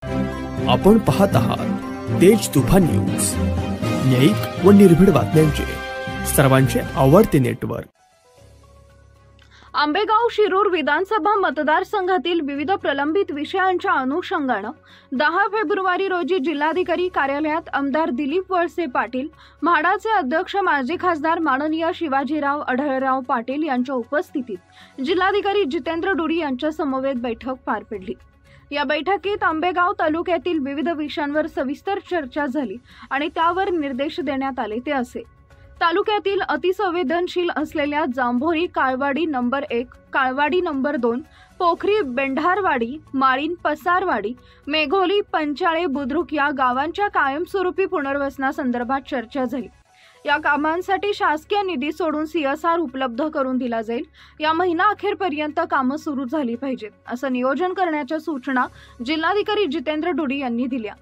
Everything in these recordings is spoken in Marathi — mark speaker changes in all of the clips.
Speaker 1: आपण पाहत आहात तेज तुफान न्यूज, न्यायिक व निर्भीड बातम्यांचे सर्वांचे आवडते नेटवर्क।
Speaker 2: आंबेगाव शिरूर विधानसभा मतदारसंघातील विविध प्रलंबित विषयांच्या अनुषंगाने 10 फेब्रुवारी रोजी जिल्हाधिकारी कार्यालयात आमदार दिलीप वळसे पाटील, म्हाडाचे अध्यक्ष माजी खासदार माननीय शिवाजीराव आढळराव पाटील यांच्या उपस्थितीत जिल्हाधिकारी जितेंद्र डोडी यांच्या समवेत बैठक पार पडली। या बैठकीत आंबेगाव तालुक्यातील विविध विषयांवर सविस्तर चर्चा झाली आणि त्यावर निर्देश देण्यात आले ते असे: तालुक्यातील अतिसंवेदनशील असलेल्या जांभोरी काळवाडी नंबर 1, काळवाडी नंबर 2, पोखरी बेंढारवाडी, माळीन पसारवाडी, मेघोली, पंचाळे, बुद्रुक या गावांच्या कायमस्वरूपी पुनर्वसनासंदर्भात चर्चा झाली। या कामांसाठी शासकीय निधी सोडून CSR उपलब्ध करून दिला जाईल। या महिना अखेरपर्यंत कामे सुरू झाली पाहिजेत असं नियोजन करण्याच्या सूचना जिल्हाधिकारी जितेंद्र डोडी यांनी दिल्या।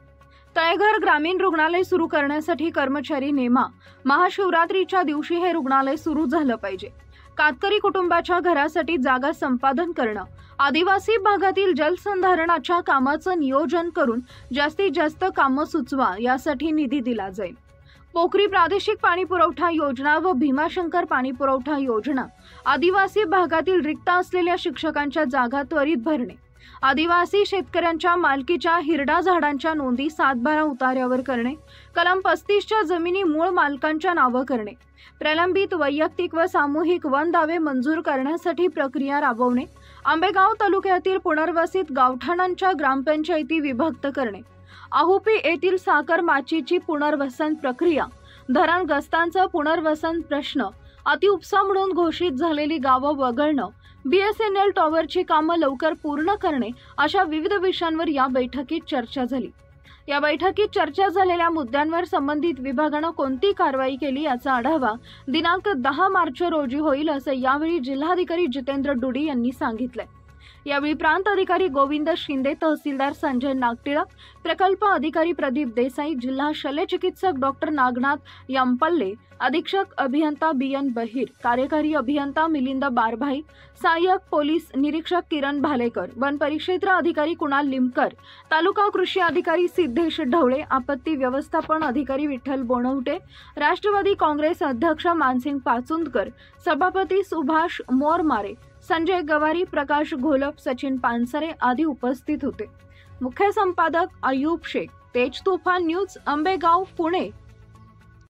Speaker 2: तळेघर ग्रामीण रुग्णालय सुरू करण्यासाठी कर्मचारी नेमा। महाशिवरात्रीच्या दिवशी हे रुग्णालय सुरू झालं पाहिजे। कातकरी कुटुंबाच्या घरासाठी जागा संपादन करणं, आदिवासी भागातील जलसंधारणाच्या कामाचं नियोजन करून जास्तीत जास्त कामं सुचवा यासाठी निधी दिला जाईल। पोखरी प्रादेशिक पाणी पुरवठा योजना व भीमाशंकर पाणी पुरवठा योजना, आदिवासी भागातील रिक्त असलेल्या शिक्षकांच्या जागा त्वरित भरणे, आदिवासी शेतकऱ्यांच्या मालकीच्या हिरडा झाडांच्या नोंदी 7/12 उतार्यावर करणे, कलम 35च्या जमिनी मूळ मालकांच्या नावे करणे, प्रलंबित वैयक्तिक व सामूहिक वन दावे मंजूर करण्यासाठी प्रक्रिया राबवणे, आंबेगाव तालुक्यातील पुनर्वसित गावठाणांच्या ग्रामपंचायती विभक्त करणे, आहुपी येथील साखर माचीची पुनर्वसन प्रक्रिया, धरणग्रस्तांचा पुनर्वसन प्रश्न, अतिउपसा म्हणून घोषित झालेली गावं वगळणं, BSNL टॉवरची कामं लवकर पूर्ण करणे अशा विविध विषयांवर या बैठकीत चर्चा झाली। या बैठकीत चर्चा झालेल्या मुद्द्यांवर संबंधित विभागाने कोणती कारवाई केली याचा आढावा दिनांक 10 मार्च रोजी होईल असं यावेळी जिल्हाधिकारी जितेंद्र डोडी यांनी सांगितले। यावेळी प्रांत अधिकारी गोविंद शिंदे, तहसीलदार संजय नागटिळक, प्रकल्प अधिकारी प्रदीप देसाई, जिल्हा शल्यचिकित्सक डॉक्टर नागनाथ यंपल्ले, अधीक्षक अभियंता BN बहिर, कार्यकारी अभियंता मिलिंद बारभाई, सहाय्यक पोलीस निरीक्षक किरण भालेकर, वन परिक्षेत्र अधिकारी कुणाल लिमकर, तालुका कृषी अधिकारी सिद्धेश ढवळे, आपत्ती व्यवस्थापन अधिकारी विठ्ठल बोणवटे, राष्ट्रवादी काँग्रेस अध्यक्ष मानसिंग पाचुंदकर, सभापती सुभाष मोरमारे, संजय गवारी, प्रकाश घोलप, सचिन पानसरे आदी उपस्थित होते। मुख्य संपादक अयूब शेख, तेज तुफान न्यूज, आंबेगाव, पुणे।